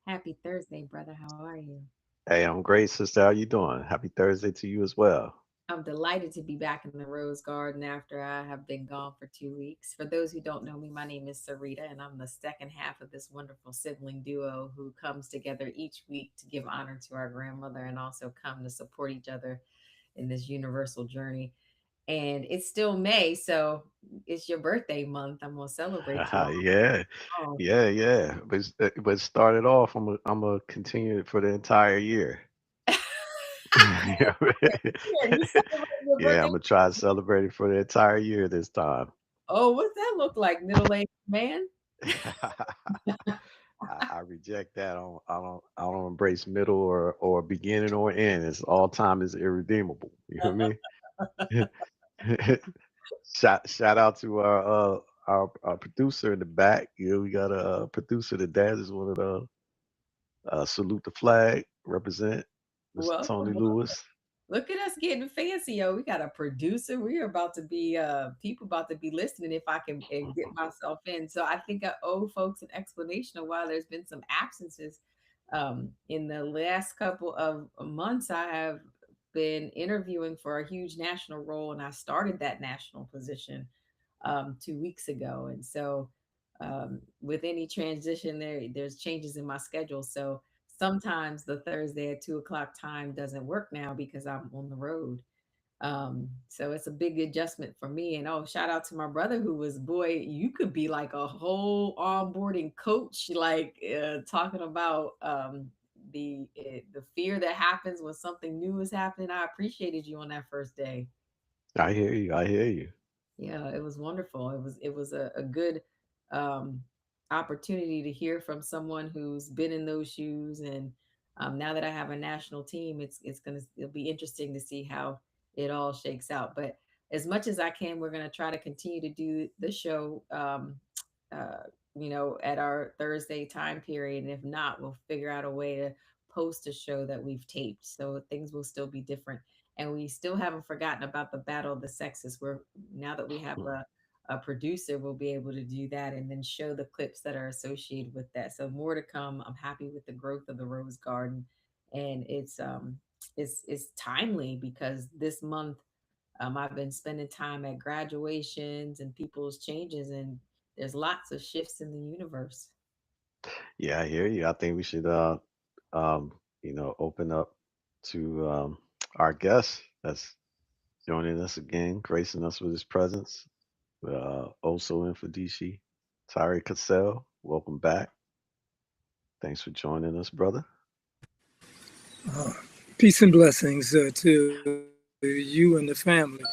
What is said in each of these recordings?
Happy Thursday, brother. How are you? Hey, I'm great, sister. How you doing? Happy Thursday to you as well. I'm delighted to be back in the Rose Garden after I have been gone for 2 weeks. For those who don't know me, my name is Sarita, and I'm the second half of this wonderful sibling duo who comes together each week to give honor to our grandmother and also come to support each other in this universal journey. And it's still May, so it's your birthday month. I'm gonna celebrate you Yeah, all. yeah. But started off. I'm gonna continue it for the entire year. Yeah, Yeah, you celebrate your yeah. birthday. I'm gonna try to celebrate it for the entire year this time. Oh, what's that look like, middle-aged man? I reject that. I don't embrace middle or beginning or end. It's all time is irredeemable. You know what I mean? Shout out to our producer in the back. You know, we got a producer. The dad is one of the salute the flag. Represent Mr. Tony Welcome. Lewis. Look at us getting fancy, yo. We got a producer. We are about to be people about to be listening if I can get myself in. So I think I owe folks an explanation of why there's been some absences. In the last couple of months, I have been interviewing for a huge national role, and I started that national position 2 weeks ago. And so with any transition there's changes in my schedule. So sometimes the Thursday at 2 o'clock time doesn't work now because I'm on the road. So it's a big adjustment for me. And oh, shout out to my brother who was, boy, you could be like a whole onboarding coach, like talking about the fear that happens when something new is happening. I appreciated you on that first day. I hear you. I hear you. Yeah, it was wonderful. It was a good um, opportunity to hear from someone who's been in those shoes. And now that I have a national team, it'll be interesting to see how it all shakes out. But as much as I can, we're gonna try to continue to do the show. Uh, at our Thursday time period. And if not, we'll figure out a way to post a show that we've taped. So things will still be different. And we still haven't forgotten about the battle of the sexes. Where now that we have a producer, we'll be able to do that and then show the clips that are associated with that. So more to come. I'm happy with the growth of the Rose Garden. And it's timely because this month I've been spending time at graduations and people's changes, and there's lots of shifts in the universe. Yeah, I hear you. I think we should um open up to our guest that's joining us again, gracing us with his presence. Also in for DC, Tyree Cassell. Welcome back. Thanks for joining us, brother. Peace and blessings to you and the family,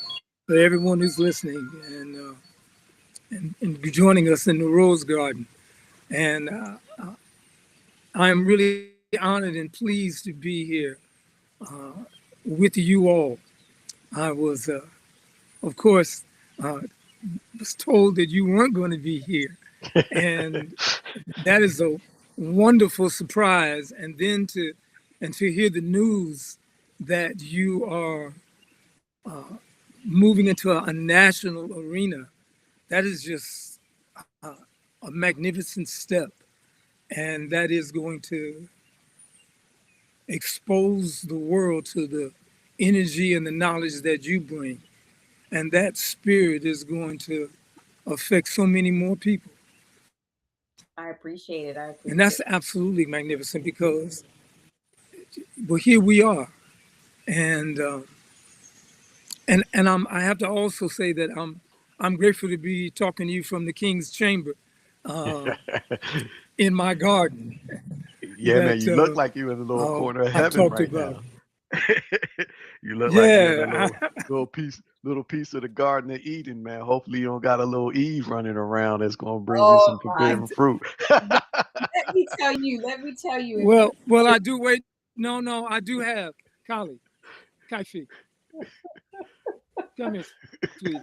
to everyone who's listening and joining us in the Rose Garden. And I'm really honored and pleased to be here with you all. I was, of course, uh, was told that you weren't going to be here, and that is a wonderful surprise. And to hear the news that you are moving into a national arena, that is just a magnificent step. And that is going to expose the world to the energy and the knowledge that you bring. And that spirit is going to affect so many more people. I appreciate it. I And that's appreciate it. absolutely magnificent because, well, here we are. And I have to also say that I'm grateful to be talking to you from the King's Chamber uh, in my garden Yeah, man, that you look like you in a little corner of I've heaven talked right about. now. You look like you're in a Yeah, little piece of the Garden of Eden, man. Hopefully, you don't got a little Eve running around that's gonna bring you Oh some my! forbidden fruit. Let me tell you. Let me tell you. well, If I do wait. No, no, I do have Kali, Kaifi. Come here, sweetie.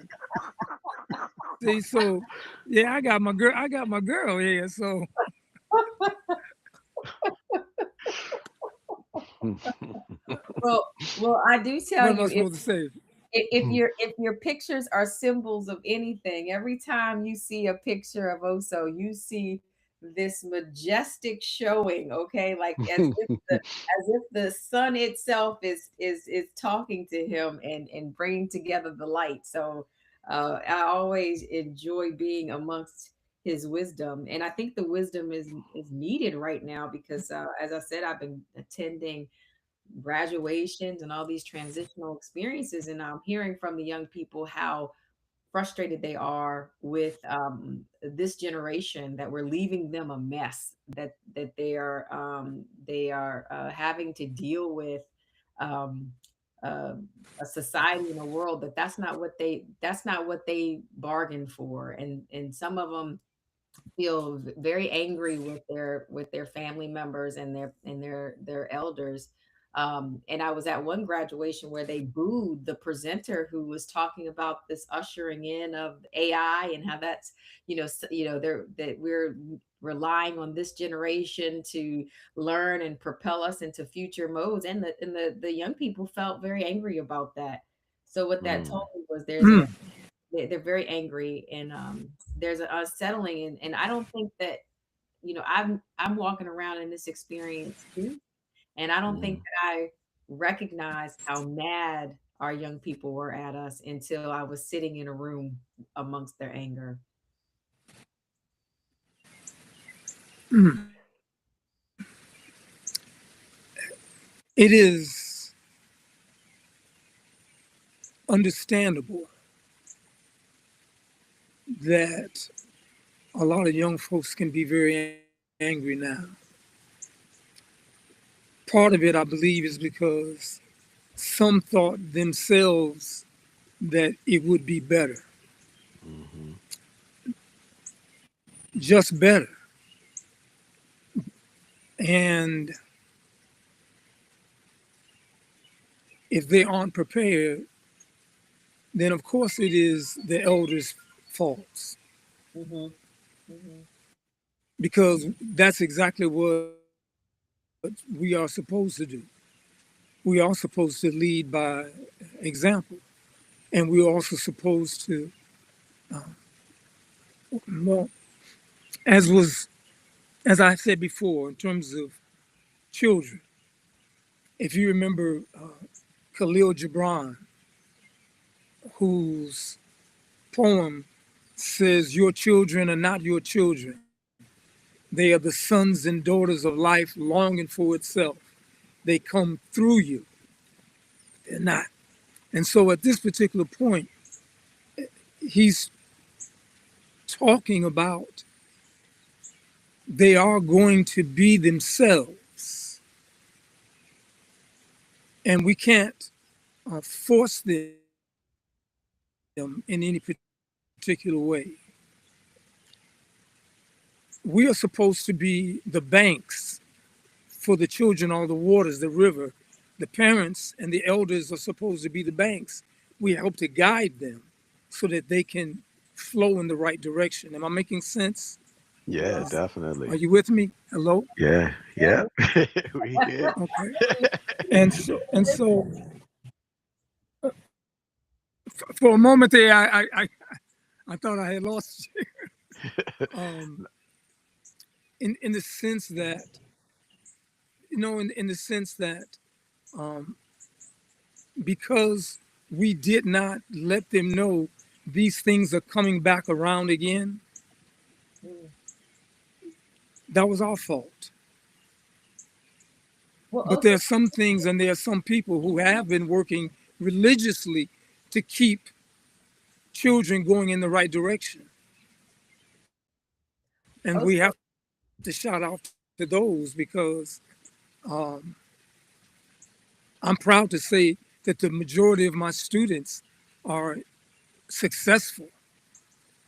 See, so yeah, I got my girl. I got my girl here. So well, I do tell what am I you supposed to say? if your pictures are symbols of anything, every time you see a picture of Oso, you see this majestic showing, okay, like as if the sun itself is talking to him and bringing together the light. So I always enjoy being amongst his wisdom, and I think the wisdom is needed right now because as I said, I've been attending graduations and all these transitional experiences, and I'm hearing from the young people how frustrated they are with this generation, that we're leaving them a mess, that they are having to deal with um, uh, a society and a world that's not what they bargained for, and some of them feel very angry with their family members and their elders. And I was at one graduation where they booed the presenter who was talking about this ushering in of AI and how that's, they're that we're relying on this generation to learn and propel us into future modes, and the young people felt very angry about that. So what that Mm. told me was Mm. they're very angry, and there's an unsettling, and I don't think that, I'm walking around in this experience too, and I don't think Mm. that I recognized how mad our young people were at us until I was sitting in a room amongst their anger. Mm. It is understandable that a lot of young folks can be very angry now. Part of it, I believe, is because some thought themselves that it would be better, Mhm. just better. And if they aren't prepared, then of course it is the elders' faults, Hmm. Hmm. because that's exactly what we are supposed to do. We are supposed to lead by example, and we're also supposed to, well, as was as I said before, in terms of children. If you remember Khalil Gibran, whose poem says, "Your children are not your children. They are the sons and daughters of life longing for itself. They come through you. They're not." And so at this particular point, he's talking about they are going to be themselves, and we can't force them in any particular way. We are supposed to be the banks for the children, all the waters, the river. The parents and the elders are supposed to be the banks. We help to guide them so that they can flow in the right direction. Am I making sense? Yeah, Yes. Are definitely. you with me? Hello? Yeah, yeah. Yes. We here. Okay. And so for a moment there, I thought I had lost you. In the sense that, in the sense that um, because we did not let them know these things are coming back around again, Mm. that was our fault. Well, But also, there are some things and there are some people who have been working religiously to keep children going in the right direction. And we also, have to shout out to those because um, I'm proud to say that the majority of my students are successful.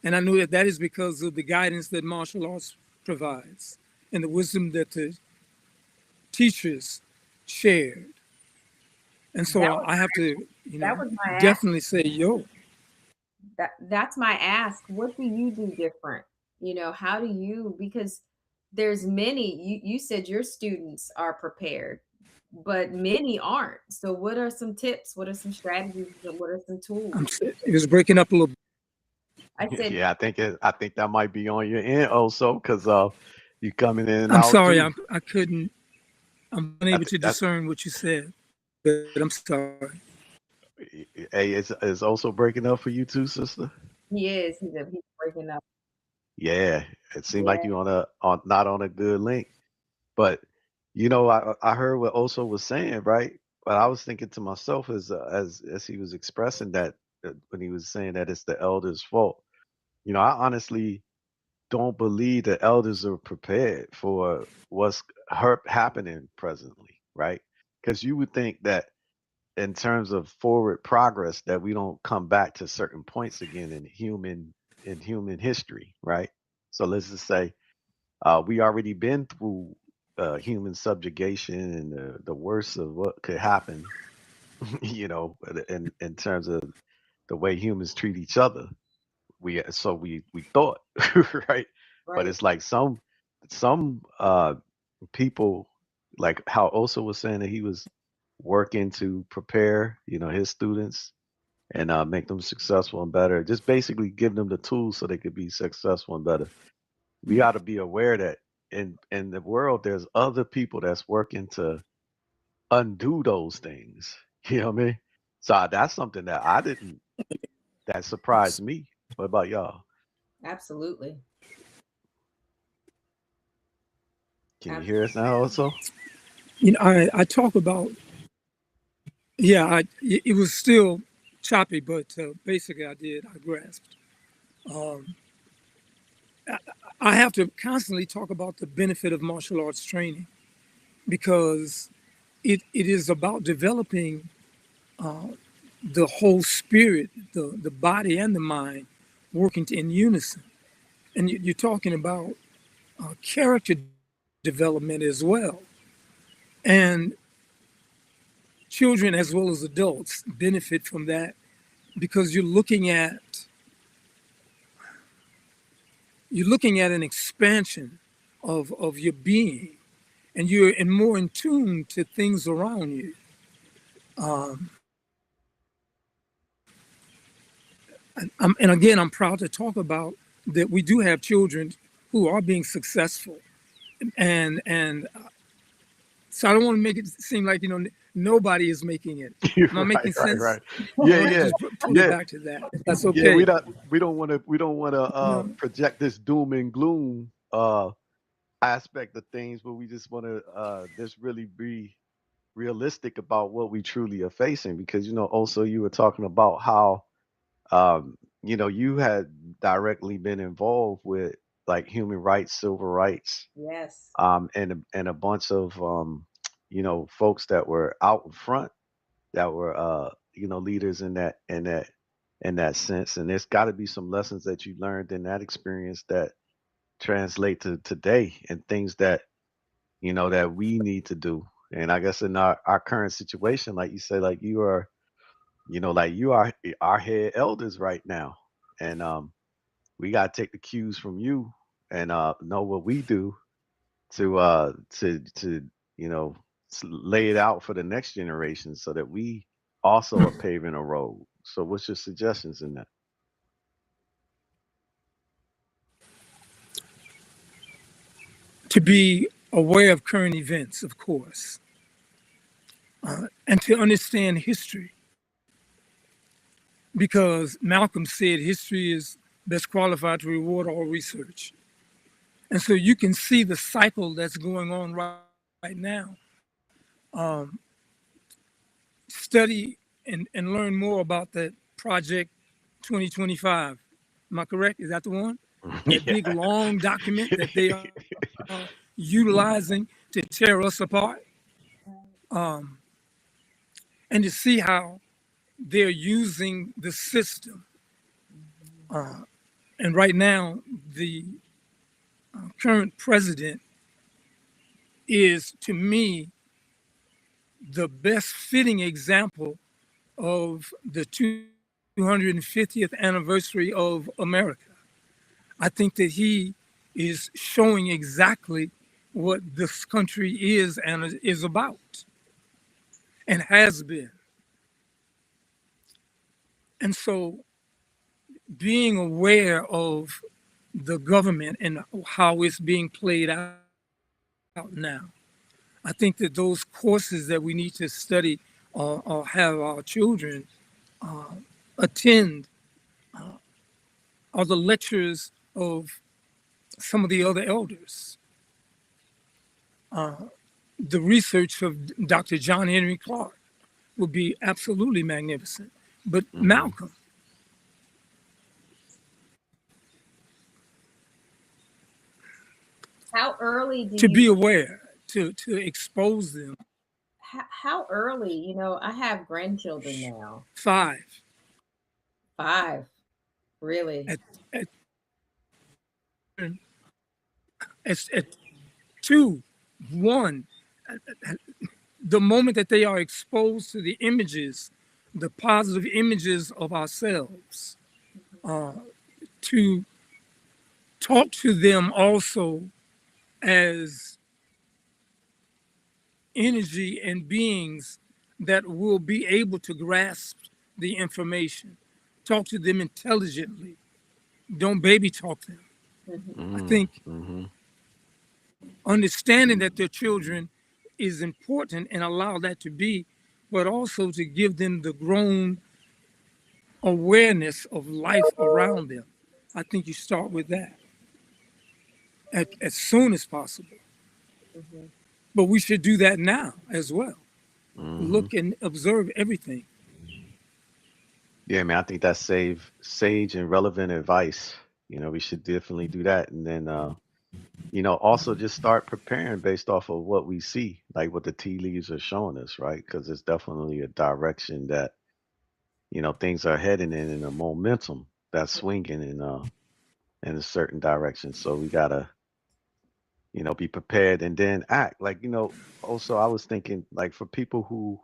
And I know that that is because of the guidance that martial arts provides and the wisdom that the teachers shared. And so that was I have to, that was my ask. definitely say, yo, That's my ask. What do you do different? How do you, because there's many, you said your students are prepared, but many aren't. So what are some tips? What are some strategies? What are some tools? it was breaking up a little. I said, Yeah, I think that might be on your end also, because You coming in and I'm out sorry, too. I couldn't. I'm I unable think to that's discern what you said, but I'm sorry. hey, it's also breaking up for you too, sister. He is. He's breaking up. Yeah, it seemed like Yeah. you on not on a good link. But you know, I heard what Oso was saying, right? But I was thinking to myself as he was expressing that when he was saying that it's the elders' fault. You know, I honestly don't believe the elders are prepared for what's happening presently, right? Because you would think that in terms of forward progress, that we don't come back to certain points again in human history, right? So let's just say we already been through human subjugation and the worst of what could happen, you know, in terms of the way humans treat each other. We thought, right? But Right. it's like some people, like how Osa was saying that he was working to prepare, you know, his students and make them successful and better. Just basically give them the tools so they could be successful and better. We got to be aware that in the world there's other people that's working to undo those things. You know what I mean? So that's something that I didn't that surprised me. What about y'all? Absolutely. Can you hear us Absolutely. now also? I talk about, yeah, it was still choppy, but basically I grasped. Um, I, I have to constantly talk about the benefit of martial arts training because it is about developing uh, the whole spirit, the body and the mind working in unison. And you're talking about character development as well. And children as well as adults benefit from that because you're looking at an expansion of your being and you're more in tune to things around you. Um, and again, I'm proud to talk about that we do have children who are being successful. And so I don't want to make it seem like, nobody is making it. Am I Right, making right, sense? right. I Yeah, want to yeah, just pull it yeah, back to that, if that's yeah. okay. We don't want to No, project this doom and gloom aspect of things, but we just want to just really be realistic about what we truly are facing. Because you know, also you were talking about how you know you had directly been involved with like human rights, civil rights, Yes. and a bunch of you know folks that were out in front that were you know leaders in that sense. And there's got to be some lessons that you learned in that experience that translate to today and things that you know that we need to do. And I guess in our current situation, like you say, like you are, you know, like you are our head elders right now, and we got to take the cues from you and know what we do to you know lay it out for the next generation so that we also are paving a road. So what's your suggestions in that? to be aware of current events, of course, and to understand history, because Malcolm said history is best qualified to reward all research. And so you can see the cycle that's going on right now. Um, Study and learn more about that project 2025. Am I correct? Is that the one? That big Yeah. long document that they are utilizing to tear us apart, um, and to see how they're using the system. Mhm. Uh, and right now, the current president is, to me, the best fitting example of the 250th anniversary of America. I think that he is showing exactly what this country is and is about and has been. And so being aware of the government and how it's being played out now. I think that those courses that we need to study or have our children attend are the lectures of some of the other elders. The research of Dr. John Henry Clark would be absolutely magnificent. But Malcolm, How early do to you? be aware, to expose them. How early? You know, I have grandchildren now. 5 5, really. at at, at 2, 1. The moment that they are exposed to the images, the positive images of ourselves, to talk to them also as energy and beings that will be able to grasp the information. Talk to them intelligently. Don't baby talk them. I think understanding that their children is important and allow that to be, but also to give them the grown awareness of life around them. I think you start with that as soon as possible. But we should do that now as well. Look and observe everything. Yeah, man, I think that's sage and relevant advice. We should definitely do that. And then, also just start preparing based off of what we see, like what the tea leaves are showing us, right? Because it's definitely a direction that, things are heading in a momentum that's swinging in a certain direction. So we gotta, be prepared and then act. Like, also I was thinking like for people who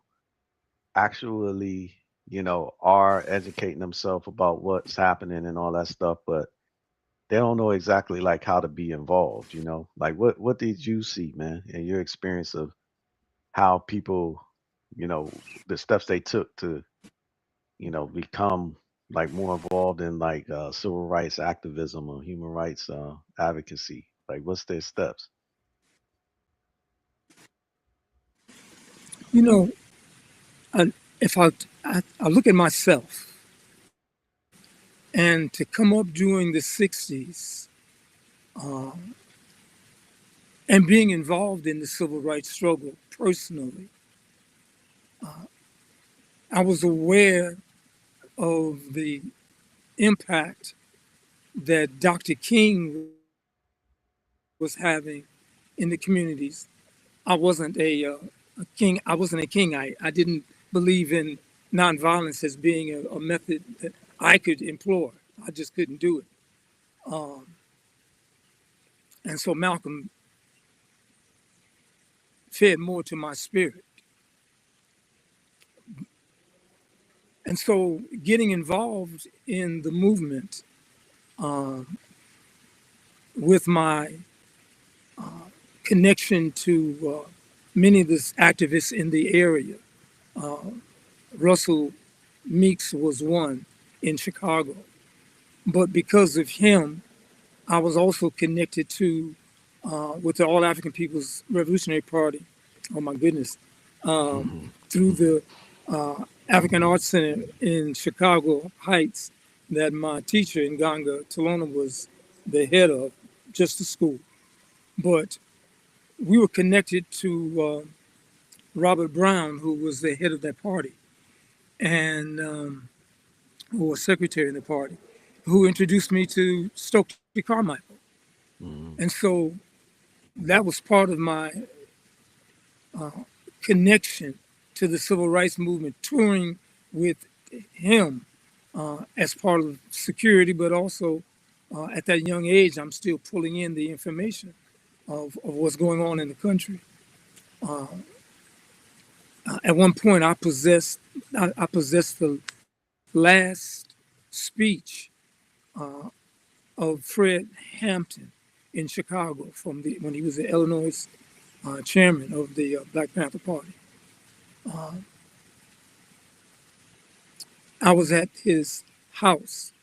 actually, are educating themselves about what's happening and all that stuff, but they don't know exactly like how to be involved, Like what did you see, man, in your experience of how people, the steps they took to, become like more involved in like civil rights activism or human rights advocacy? Like what's their steps? You know, I, if I look at myself and to come up during the 60s and being involved in the civil rights struggle personally, I was aware of the impact that Dr. King was having in the communities. I wasn't a king. I wasn't a kingite. I didn't believe in nonviolence as being a method that I could employ. I just couldn't do it. And so Malcolm fed more to my spirit. And so getting involved in the movement with my connection to many of the activists in the area, Russell Meeks was one in Chicago. But because of him, I was also connected to with the All African People's Revolutionary Party. Oh my goodness! Through the African Arts Center in Chicago Heights, that my teacher in Ganga Talona was the head of, just the school. But we were connected to Robert Brown, who was the head of that party, and who was secretary in the party, who introduced me to Stokely Carmichael. And so that was part of my connection to the civil rights movement, touring with him as part of security, but also at that young age, I'm still pulling in the information of what's going on in the country. At one point, I possessed the last speech of Fred Hampton in Chicago when he was the Illinois chairman of the Black Panther Party. I was at his house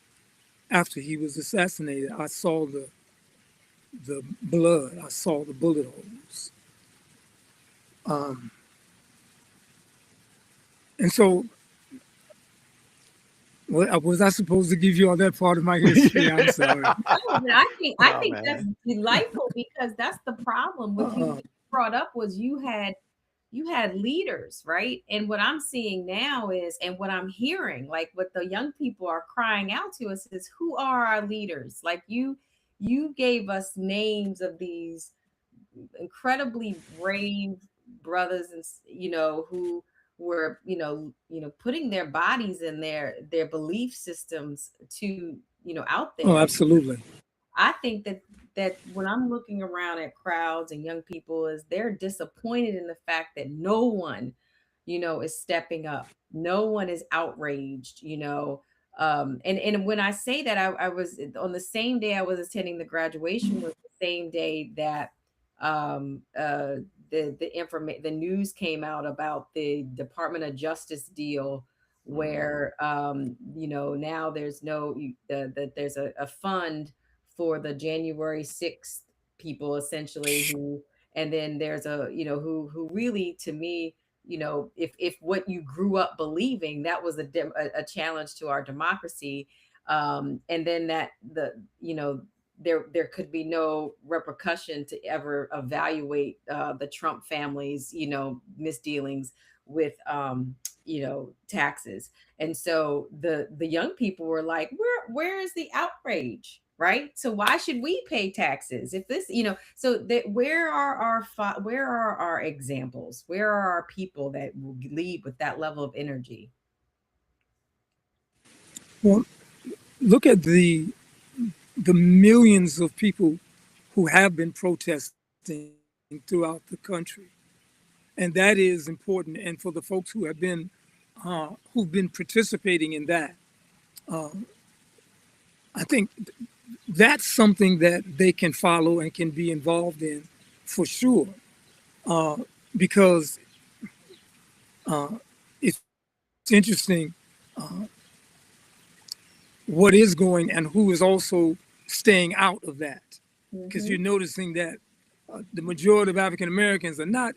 after he was assassinated, I saw the blood, I saw the bullet holes. And so, was I supposed to give you all that part of my history? I'm sorry. No, but I Oh think that's man. delightful because that's the problem with you. Uh, What you brought up was you had leaders, right? And what I'm seeing now is, and what I'm hearing, like what the young people are crying out to us is, who are our leaders? Like you gave us names of these incredibly brave brothers and who were putting their bodies and their belief systems to out oh, there. absolutely. I think that when I'm looking around at crowds and young people is they're disappointed in the fact that no one is stepping up, no one is outraged, and when I say that, I was on the same day I was attending the graduation was the same day that um uh the news came out about the Department of Justice deal where now there's no there's a fund for the January 6th people essentially who, and then there's a who really, to me, if what you grew up believing, that was a challenge to our democracy, and then that there could be no repercussion to ever evaluate the Trump family's misdealings with taxes. And so the young people were like, where is the outrage, right? So why should we pay taxes if this, so that where are our examples? Where are our people that will lead with that level of energy? Well, look at the millions of people who have been protesting throughout the country, and that is important. And for the folks who've been participating in that, I think that's something that they can follow and can be involved in for sure, because it's interesting what is going and who is also staying out of that, because you're noticing that the majority of African Americans are not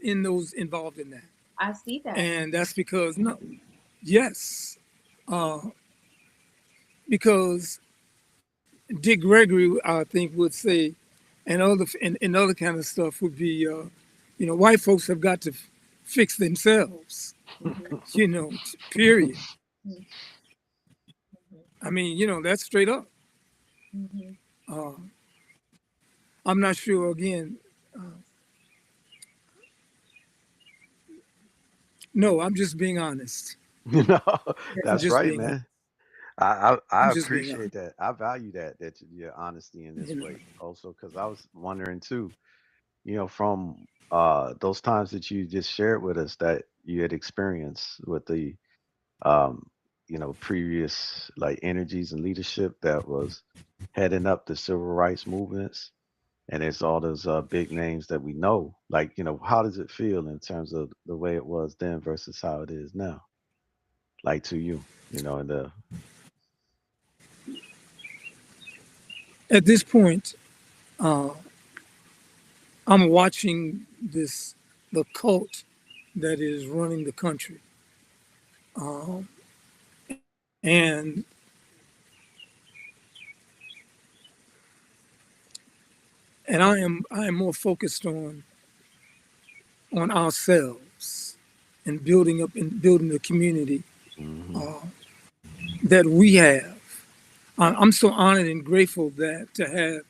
involved in that, I see that. and that's because no, yes, because Dick Gregory, I think, would say, and other kind of stuff would be, white folks have got to fix themselves, period. I mean, that's straight up. Uh, I'm not sure, again, no, I'm just being honest. You know, I'm that's just right, being honest. man. I I'm just being appreciate honest. that. I value that your honesty in this You know, way also, because I was wondering too, from those times that you just shared with us that you had experienced with the um previous like energies and leadership that was heading up the civil rights movements, and it's all those big names that we know, like, how does it feel in terms of the way it was then versus how it is now, like to you, in the at this point, I'm watching the cult that is running the country. And I am more focused on ourselves and building the community hmm uh, that we have. I'm so honored and grateful that to have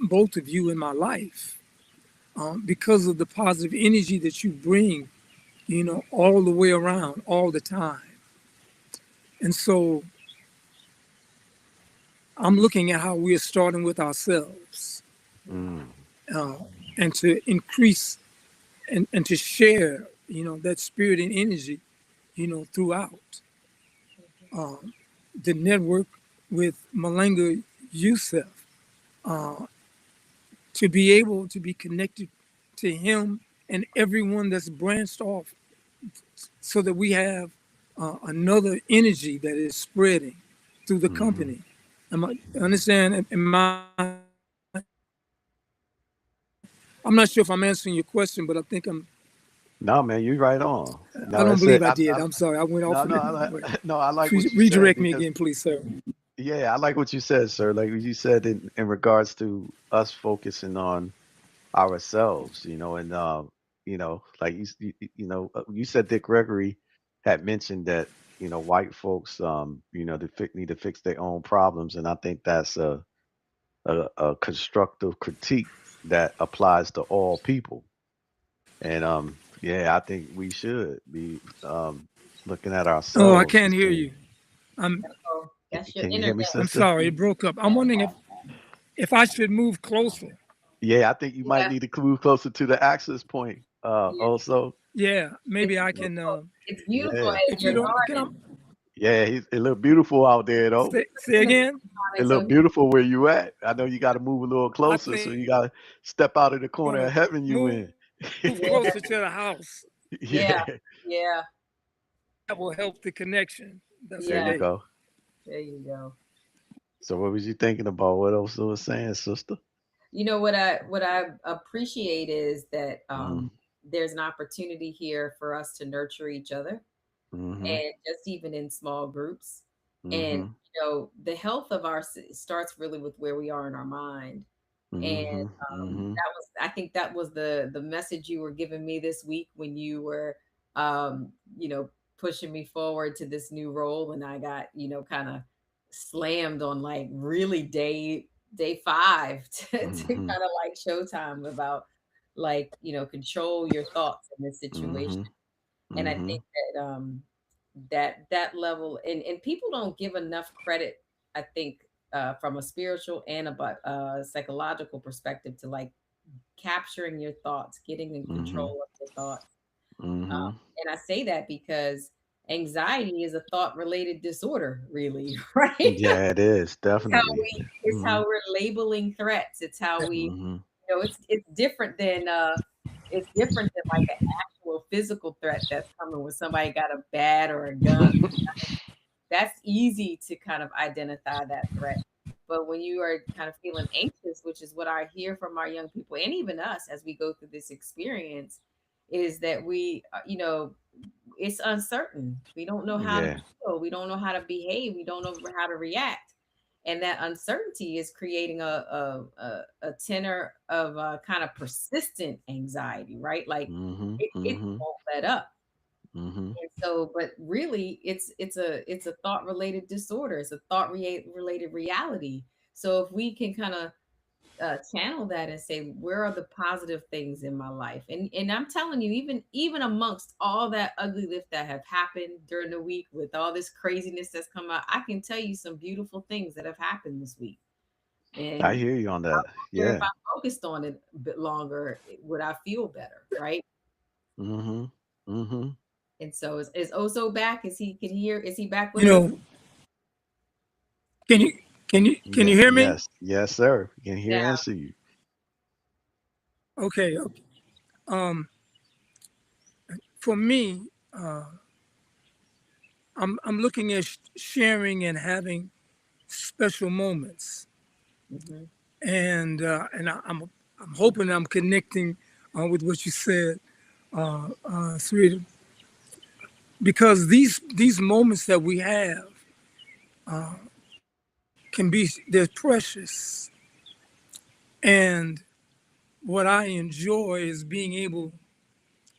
both of you in my life, because of the positive energy that you bring, all the way around, all the time. And so I'm looking at how we are starting with ourselves, mm, uh, and to increase and to share, that spirit and energy, throughout the network with Malenga Youssef, to be able to be connected to him and everyone that's branched off, so that we have another energy that is spreading through the hmm company, Am I understand? Am I? I'm not sure if I'm answering your question, but I think I'm. No, man, you right on. I No, don't that's believe it. I did. I'm sorry. I went off No, in no, a I different like, way. no, I like what Please you said redirect me because again, please, sir. yeah, I like what you said, sir. Like what you said in regards to us focusing on ourselves, and like you said Dick Gregory had mentioned that white folks need to fix their own problems, and I think that's a constructive critique that applies to all people. And yeah, I think we should be looking at Oh, I ourselves and can't hear seeing. you. I'm. Oh, that's your Can you hear me, internet. I'm sister? sorry. It broke up. I'm wondering if I should move closer. Yeah, I think you might Yeah, need to move closer to the access point. yeah. Also, Yeah, maybe It's I can. beautiful. It's beautiful yeah, in If you your don't, can I garden. yeah, it look beautiful out there though. say again? It So look beautiful where you at. I know you got to move a little I closer, so think you got to step out of the I'm corner gonna of heaven you move in. yeah, closer to the house. yeah, Yeah, yeah, That will help the connection. That's there you yeah. okay. go. There you go. So what was you thinking about? What else was saying, sister? What I appreciate is that Mm-hmm. there's an opportunity here for us to nurture each other, Mm-hmm. and just even in small groups. And Mm-hmm. the health of starts really with where we are in our mind. And Mm-hmm. Mm-hmm. that was, I think that was the message you were giving me this week when you were um you know pushing me forward to this new role, and I got kind of slammed on like really day 5 to Mm-hmm. kind of like showtime about like control your thoughts in this situation. Mm-hmm. And I Mm-hmm. think that that level, and people don't give enough credit, I think, from a spiritual and a psychological perspective, to like capturing your thoughts, getting in Mm-hmm. control of your thoughts. Mm-hmm. And I say that because anxiety is a thought related disorder, really. Right? Yeah, it is definitely. It's Mm-hmm. how we're labeling threats. It's how we, Mm-hmm. it's different than like an actual physical threat that's coming when somebody got a bat or a gun. That's easy to kind of identify that threat. But when you are kind of feeling anxious, which is what I hear from our young people and even us as we go through this experience, is that it's uncertain. We don't know how to Yeah. feel. We don't know how to behave. We don't know how to react. And that uncertainty is creating a tenor of kind of persistent anxiety, right? Like Mm-hmm. it Mm-hmm. won't let up. Mm-hmm. And so, but really, it's a thought related disorder. It's a thought related reality. So if we can kind of channel that and say, where are the positive things in my life? And I'm telling you, even amongst all that ugly lift that have happened during the week with all this craziness that's come out, I can tell you some beautiful things that have happened this week. I And hear you on that. sure, if Yeah. I focused on it a bit longer, would I feel better, right? Mm-hmm. Mm-hmm. And so is Ozo back? Is he can hear? Is he back You with us? know, can you can you Yeah. hear me? Yes. Yes, sir. Can hear Yeah. and see you. Okay. Okay. Um, for me, I'm looking at sharing and having special moments, Hmm. I'm hoping I'm connecting with what you said, Sarita, because these moments that we have can be they're precious, and what I enjoy is being able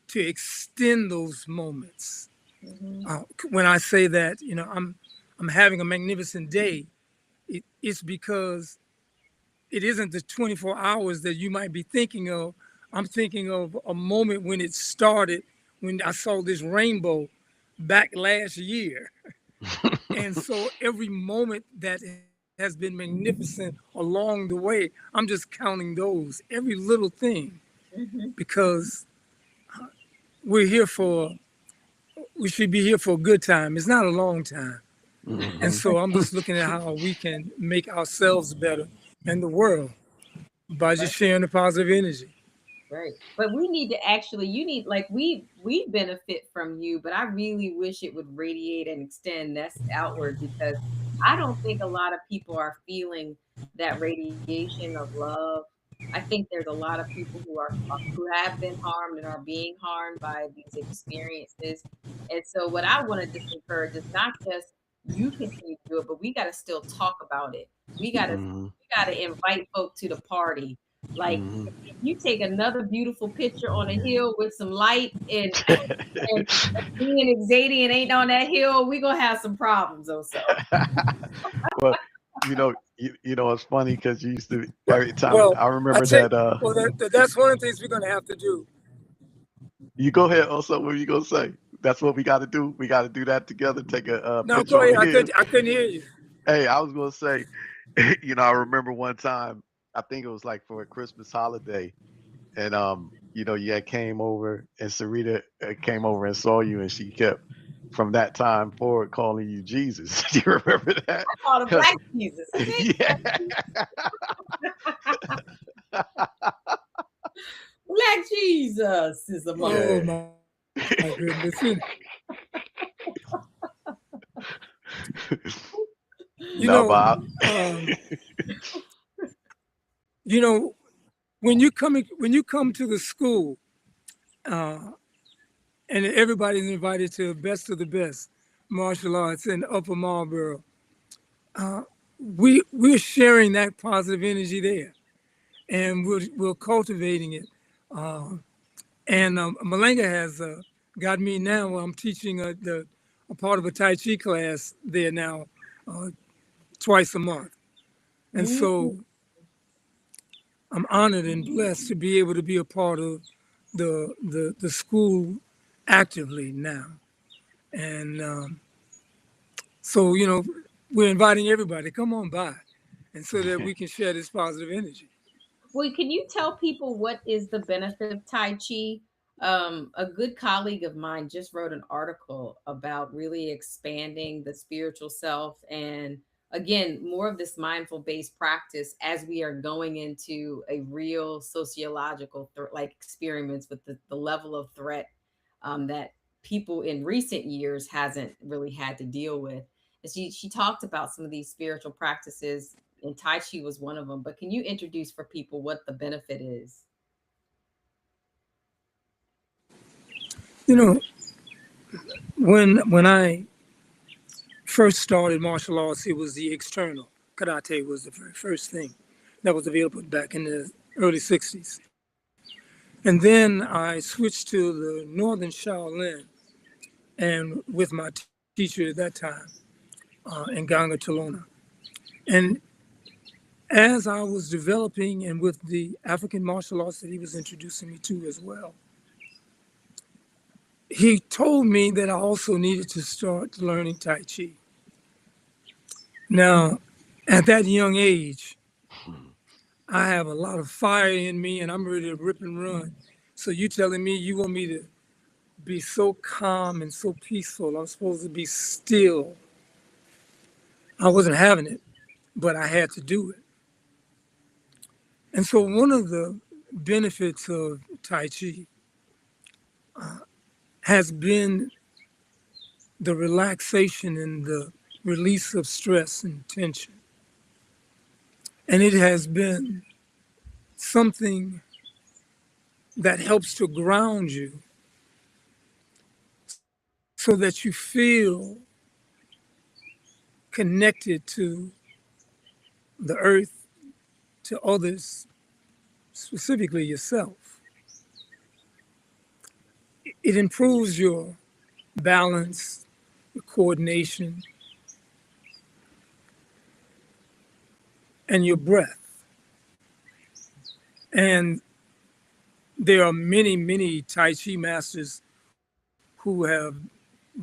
to extend those moments. Hmm. When I say that, I'm having a magnificent day, it's because it isn't the 24 hours that you might be thinking of. I'm thinking of a moment when it started, when I saw this rainbow back last year. And so every moment that has been magnificent along the way, I'm just counting those, every little thing, Hmm. because we're here for, we should be here for a good time. It's not a long time. And Mm-hmm. so I'm just looking at how we can make ourselves better and the world by Right. just sharing the positive energy. Right. But we need to actually, you need, like, we benefit from you, but I really wish it would radiate and extend that's outward, because I don't think a lot of people are feeling that radiation of love. I think there's a lot of people who have been harmed and are being harmed by these experiences. And so what I want to just encourage is not just you continue to do it, but we got to still talk about it. Hmm. We gotta invite folk to the party. Like Hmm. if you take another beautiful picture on a hill with some light and me and Xadian ain't on that hill, we gonna have some problems also. Well, it's funny because you used to every time Well, I I remember take, that. well, that's one of the things we're going to have to do. You go ahead. Also, what were you gonna say? That's what we got to do. We got to do that together. Take a No, picture go on ahead. the hill. I couldn't hear you. Hey, I was gonna say, I remember one time. I think it was like for a Christmas holiday, and you had came over, and Sarita came over and saw you, and she kept from that time forward calling you Jesus. Do you remember that? I call the black Jesus. Yeah. Black Jesus is among us. Oh Yeah. my goodness. You No, know, Bob. um, you know, when you come to the school, uh, and everybody's invited to the best of the best martial arts in Upper Marlboro, we're sharing that positive energy there, and we're cultivating it. Uh, and Malenga has got me now. I'm teaching a part of a Tai Chi class there now, uh, twice a month, and Mm. so I'm honored and blessed to be able to be a part of the school actively now. And so, we're inviting everybody, come on by, and so that we can share this positive energy. Well, can you tell people what is the benefit of Tai Chi? A good colleague of mine just wrote an article about really expanding the spiritual self and again, more of this mindful based practice as we are going into a real sociological like experiments with the level of threat that people in recent years hasn't really had to deal with. And she talked about some of these spiritual practices and Tai Chi was one of them. But can you introduce for people what the benefit is? You know, when I first started martial arts, it was the external. Karate was the very first thing that was available back in the early 60s. And then I switched to the Northern Shaolin, and with my teacher at that time, Nganga Talona. And as I was developing and with the African martial arts that he was introducing me to as well, he told me that I also needed to start learning Tai Chi. Now, at that young age, I have a lot of fire in me and I'm ready to rip and run. So you telling me you want me to be so calm and so peaceful? I'm supposed to be still. I wasn't having it, but I had to do it. And so one of the benefits of Tai Chi has been the relaxation and the release of stress and tension. And it has been something that helps to ground you so that you feel connected to the earth, to others, specifically yourself. It improves your balance, your coordination, and your breath. And there are many, many Tai Chi masters who have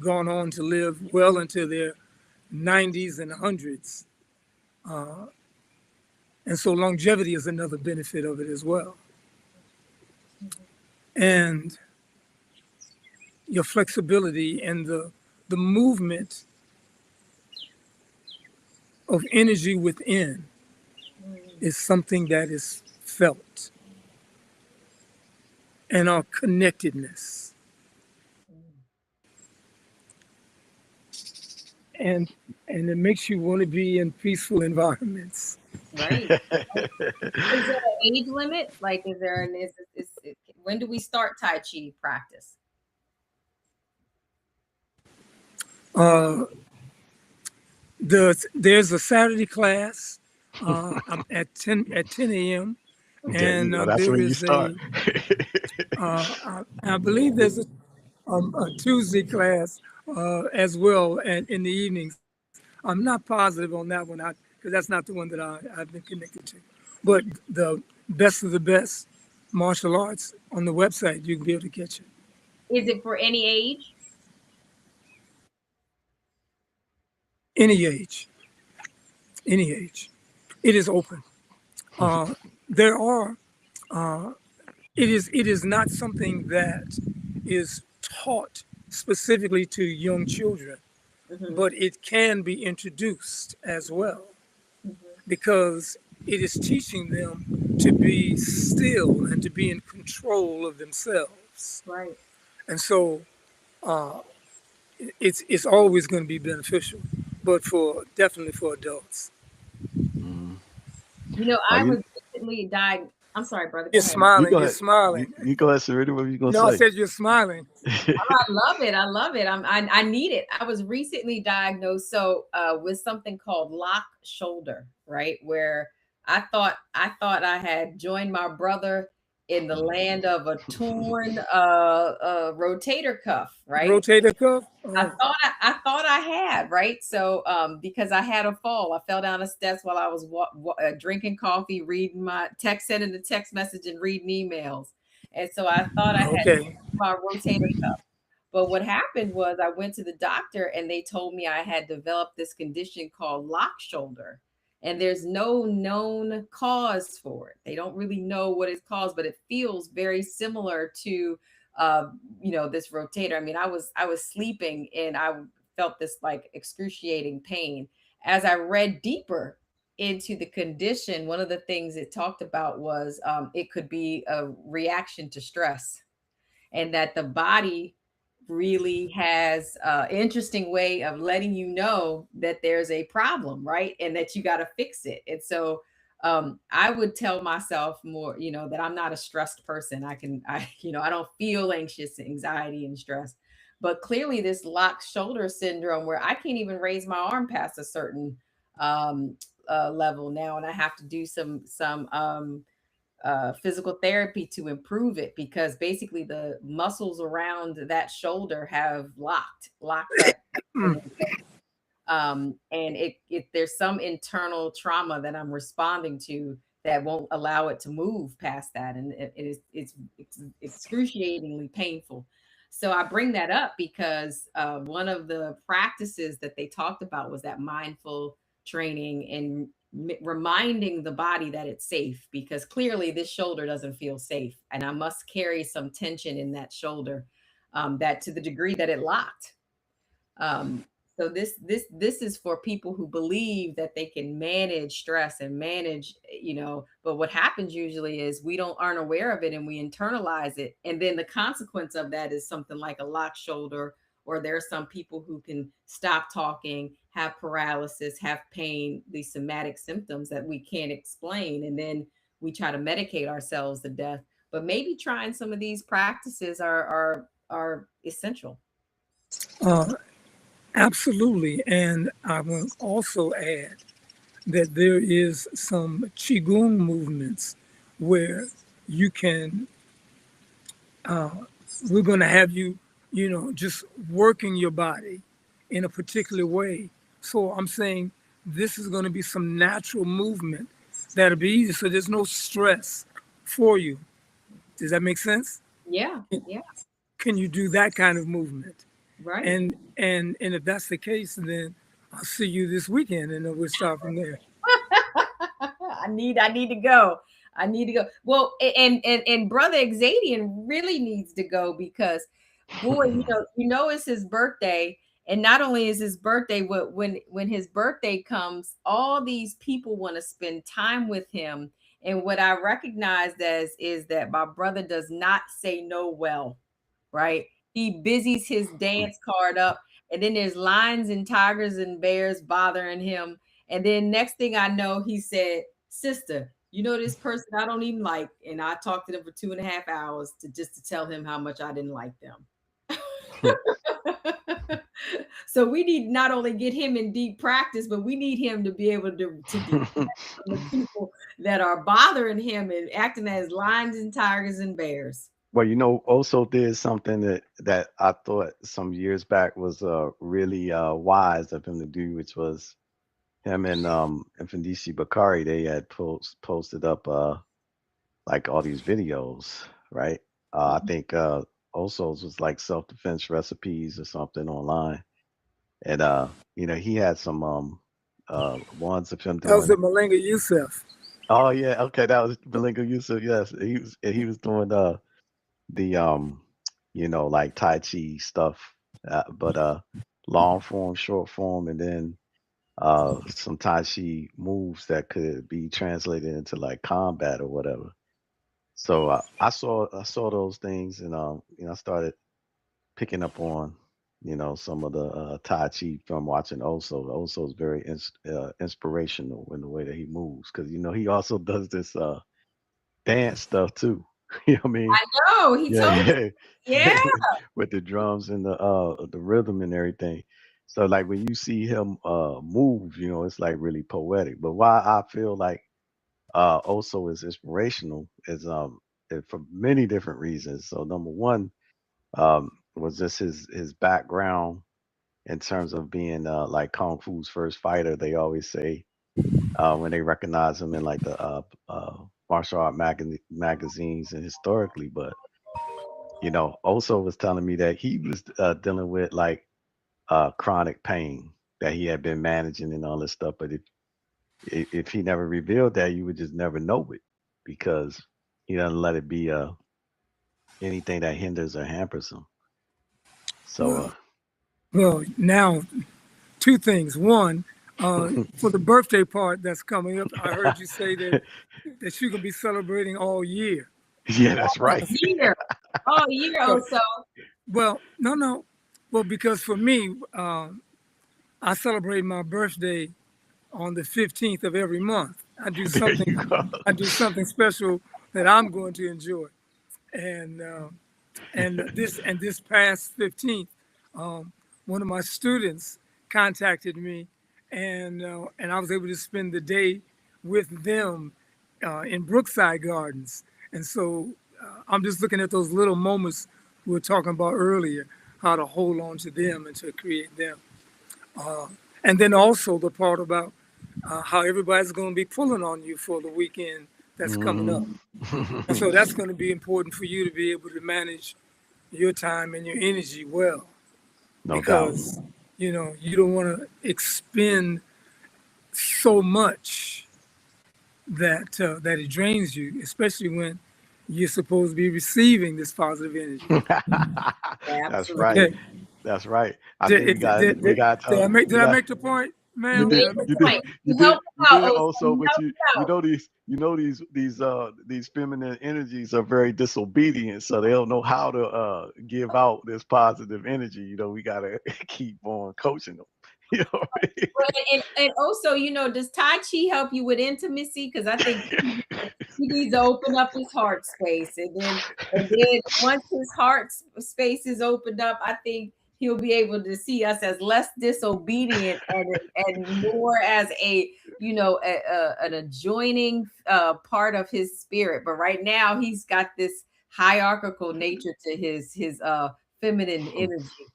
gone on to live well into their 90s and 100s. And so longevity is another benefit of it as well. And your flexibility and the movement of energy within is something that is felt, and our connectedness. and it makes you want to be in peaceful environments. Right. Is there an age limit? Like, is there an when do we start Tai Chi practice? Uh, there's a Saturday class at 10 a.m. Okay, and that's there when you is start. I believe there's a Tuesday class as well, and in the evenings. I'm not positive on that one because that's not the one that I've been connected to. But the best of the best martial arts on the website, you can be able to catch it. Is it for any age? Any age, any age. It is open. Uh, there are. Uh, it is not something that is taught specifically to young children, Hmm. but it can be introduced as well Hmm. because it is teaching them to be still and to be in control of themselves. Right. And so uh, it's always going to be beneficial, but for definitely for adults. Mhm. You know, Are I you? was recently diagnosed. I'm sorry, brother. Go You're ahead. You smiling. go You're ahead. You, smiling. you go ahead, Serena. What are you gonna No, I say? said you're smiling. I love it. I love it. I need it. I was recently diagnosed with something called lock shoulder, right? Where I thought I had joined my brother in the land of a torn rotator cuff, right? Rotator cuff. I thought I had, right? So because I had a fall, I fell down the steps while I was drinking coffee, reading my text, sending the text message, and reading emails, and so I thought I had Okay. my rotator cuff. But what happened was I went to the doctor and they told me I had developed this condition called lock shoulder. And there's no known cause for it. They don't really know what it's caused, but it feels very similar to this rotator. I mean, I was sleeping and I felt this like excruciating pain. As I read deeper into the condition, one of the things it talked about was it could be a reaction to stress, and that the body really has an interesting way of letting you know that there's a problem, right? And that you got to fix it. And so I would tell myself more, that I'm not a stressed person. I don't feel anxious, anxiety, and stress. But clearly, this locked shoulder syndrome, where I can't even raise my arm past a certain um, level now, and I have to do some physical therapy to improve it, because basically the muscles around that shoulder have locked up. And it there's some internal trauma that I'm responding to that won't allow it to move past that, and it's excruciatingly painful. So I bring that up because one of the practices that they talked about was that mindful training and reminding the body that it's safe, because clearly this shoulder doesn't feel safe and I must carry some tension in that shoulder, that to the degree that it locked. um, so this is for people who believe that they can manage stress and manage, but what happens usually is we don't aren't aware of it and we internalize it, and then the consequence of that is something like a locked shoulder, or there are some people who can stop talking, have paralysis, have pain, these somatic symptoms that we can't explain, and then we try to medicate ourselves to death. But maybe trying some of these practices are essential. Uh, Absolutely. And I will also add that there is some Qigong movements where you can, uh, we're going to have you, just working your body in a particular way. So I'm saying this is going to be some natural movement that'll be easy. So there's no stress for you. Does that make sense? Yeah, yeah, Can you do that kind of movement? right. And if that's the case, then I'll see you this weekend, and then we'll start from there. I need to go. I need to go. Well, and brother Xadian really needs to go because, boy, it's his birthday, and not only is his birthday, but when his birthday comes, all these people want to spend time with him. And what I recognized as is that my brother does not say no well, right? He busies his dance card up. And then there's lions and tigers and bears bothering him. And then next thing I know, he said, "Sister, you know this person I don't even like." And I talked to them for 2.5 hours to tell him how much I didn't like them. So we need not only get him in deep practice, but we need him to be able to detect from the people that are bothering him and acting as lions and tigers and bears. Well, also did something that I thought some years back was really wise of him to do, which was him and Mfundisi Bakari. They had posted up like all these videos, right? I think Oso's was like self-defense recipes or something online, and he had some ones of him That was doing. the Malenga Youssef. Oh yeah, okay, that was Belingo Yusuf. Yes, he was doing the like Tai Chi stuff, but long form, short form, and then some Tai Chi moves that could be translated into like combat or whatever. So I saw those things, and I started picking up on some of the Tai Chi from watching Oso. Oso is very inspirational in the way that he moves, because he also does this dance stuff too. You know what I mean? I know. He Yeah, told me. yeah, Yeah. with the drums and the rhythm and everything. So like when you see him move, it's like really poetic. But why I feel like Oso is inspirational is for many different reasons. So number one was just his background in terms of being like Kung Fu's first fighter. They always say when they recognize him in like the martial art magazines and historically. But also was telling me that he was dealing with like chronic pain that he had been managing and all this stuff. But if he never revealed that, you would just never know it, because he doesn't let it be anything that hinders or hampers him. So Well, now two things. One, for the birthday part that's coming up, I heard you say that you're gonna be celebrating all year. yeah, that's right. Year. Oh, year So, so. well, no. Well, because for me, I celebrate my birthday on the 15th of every month. There you go. I do something special that I'm going to enjoy. And this past 15th, one of my students contacted me, and I was able to spend the day with them in Brookside Gardens. And so I'm just looking at those little moments we were talking about earlier, how to hold on to them and to create them. And then also the part about how everybody's going to be pulling on you for the weekend that's coming up. And so that's going to be important for you to be able to manage your time and your energy well, No doubt. because you don't want to expend so much that that it drains you, especially when you're supposed to be receiving this positive energy. That's Absolutely. right. Okay. That's right. I Did, think we got did I to make we got. the point, You You ma'am? Did did, I made make the you the did, point. point? you You did, helped you out, did Oso. also, You but helped out. these feminine energies are very disobedient, so they don't know how to give out this positive energy. We gotta keep on coaching them. You know what I Well, and also, does Tai Chi help you with intimacy? Because I think mean? he needs to open up his heart space, and then once his heart space is opened up, I think he'll be able to see us as less disobedient and more as an adjoining part of his spirit. But right now, he's got this hierarchical nature to his feminine energy.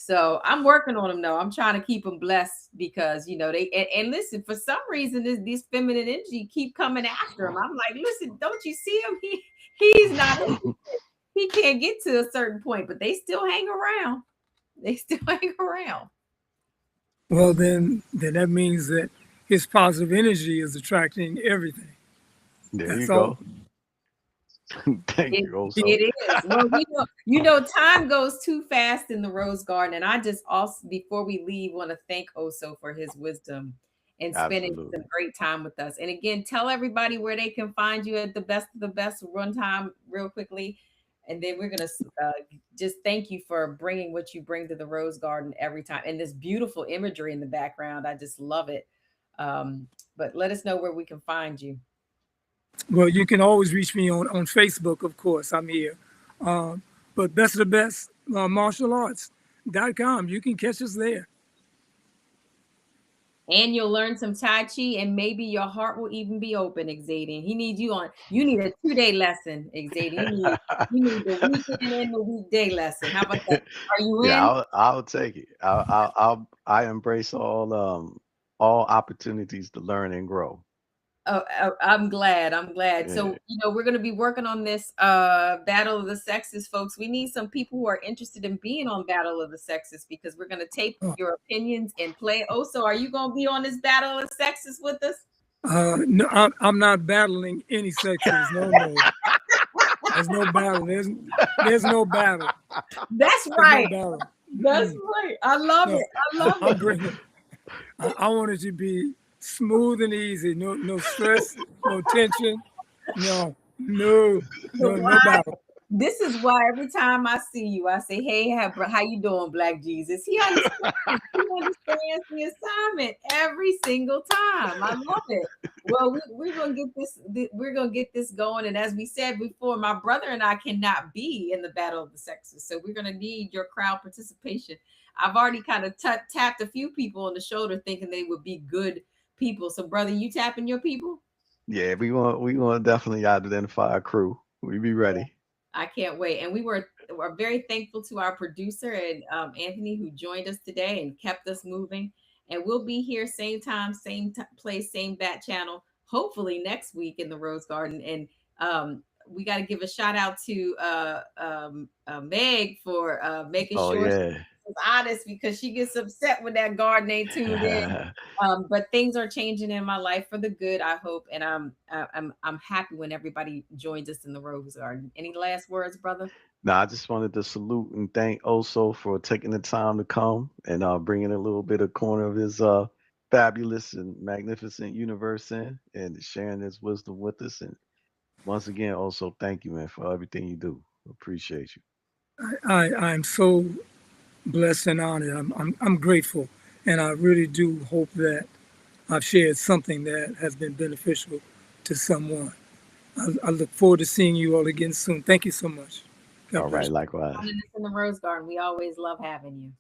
So I'm working on him though. I'm trying to keep him blessed because they and listen, for some reason these feminine energy keep coming after him. I'm like, listen, don't you see him? He's not he can't get to a certain point, but they still hang around. They still hang around. Well, then that means that his positive energy is attracting everything. There you That's all. go. Thank It, you also. it is. Well, time goes too fast in the rose garden. And I just also, before we leave, want to thank Oso for his wisdom and spending some Absolutely. great time with us. And again, tell everybody where they can find you at the best of the best. One time, real quickly, And then we're gonna just thank you for bringing what you bring to the Rose Garden every time, and this beautiful imagery in the background. I just love it. But let us know where we can find you. Well, you can always reach me on Facebook, of course. I'm here. But Best of the Best Martial Arts.com. You can catch us there. And you'll learn some Tai Chi, and maybe your heart will even be open, Xavier. He needs you on. You need a 2-day lesson, Xavier. You need the weekend and the weekday lesson. How about that? Are you in? Yeah, I'll take it. I embrace all opportunities to learn and grow. Oh, I'm glad. Yeah. So, we're going to be working on this Battle of the Sexes, folks. We need some people who are interested in being on Battle of the Sexes, because we're going to tape your opinions and play. Oh, so are you going to be on this Battle of the Sexes with us? No, I'm not battling any sexes. No. There's no battle. There's no battle. That's right. No battle. That's right. I love it. I want it to be smooth and easy. No stress, no tension. No battle. This is why every time I see you, I say, "Hey, how you doing, Black Jesus?" He understands. He understands the assignment every single time. I love it. Well, we're gonna get this. We're gonna get this going. And as we said before, my brother and I cannot be in the Battle of the Sexes, so we're gonna need your crowd participation. I've already kind of tapped a few people on the shoulder, thinking they would be good people. So, brother, you tapping your people? Yeah, we want to definitely identify a crew. We be ready. I can't wait. And we're very thankful to our producer and Anthony, who joined us today and kept us moving. And we'll be here same time, same place, same bat channel, hopefully next week in the Rose Garden. And we got to give a shout out to Meg for making sure she's honest, because she gets upset when that garden ain't tuned in. But things are changing in my life for the good, I hope, and I'm happy when everybody joins us in the Rose Garden. Any last words, brother? No, I just wanted to salute and thank Oso for taking the time to come and bringing a little bit of corner of his fabulous and magnificent universe in and sharing his wisdom with us. And once again, Oso, thank you, man, for everything you do. Appreciate you. I'm so blessed and honored. I'm grateful, and I really do hope that I've shared something that has been beneficial to someone. I look forward to seeing you all again soon. Thank you so much. God bless. All right, likewise. In the Rose Garden, we always love having you.